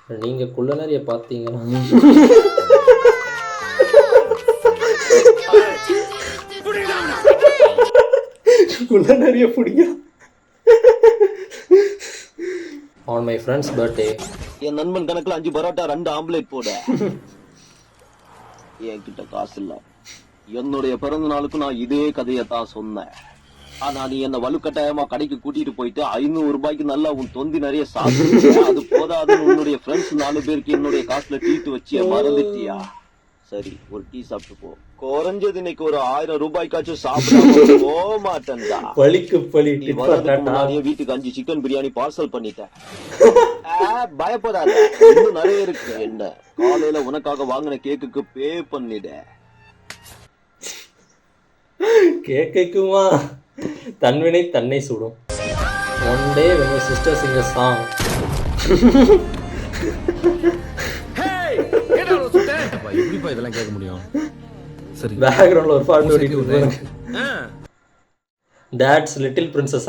நீங்கள் குள்ளநரியை பார்த்தீங்கன்னா குள்ளநரியை பிடிங்க. ஆன் மை ஃப்ரெண்ட்ஸ் பர்த்டே என் நண்பன் கணக்குல 5 பரோட்டா 2 ஆம்லேட் போட என்கிட்ட காசு இல்ல. என்னுடைய பிறந்த நாளுக்கு நான் இதே கதையை தான் சொன்னேன். ஆனா நீ என்ன வலுக்கட்டாயமா கடைக்கு கூட்டிட்டு போயிட்டு 500 ரூபாய்க்கு நல்லா உன் தொந்தி நிறைய சாப்பிட்டு அது போதாதுன்னு உன்னுடைய ஃப்ரெண்ட்ஸ் 4 பேருக்கு என்னுடைய காசுல ட்ரீட் வச்சு மறந்துட்டியா? சரி, ஒரு டீ சாப்பிட்டு போ. குறைஞ்சது இன்னைக்கு ஒரு 1000 ரூபாய்க்காச்சும் சாப்பிடாம போக மாட்டேன்டா. பலிக்கு பலி. நீ வரதுக்கு முன்னாடியே வீட்டுக்கு 5 சிக்கன் பிரியாணி பார்சல் பண்ணிட்டேன். பயப்படாத, இன்னும் நிறைய இருக்கு. என்ன காலையில உனக்காக வாங்கின கேக்குக்கு பே பண்ணிட. கேக்குமா? தன்வினை தன்னை சுடும். One day when my sister sing a song. எப்படிப்பா இதெல்லாம் கேட்க முடியும்? சரி, பேக்ரவுண்ட்ல ஒரு பாட்டு ஓடிட்டு இருக்கு. That's Little Princess.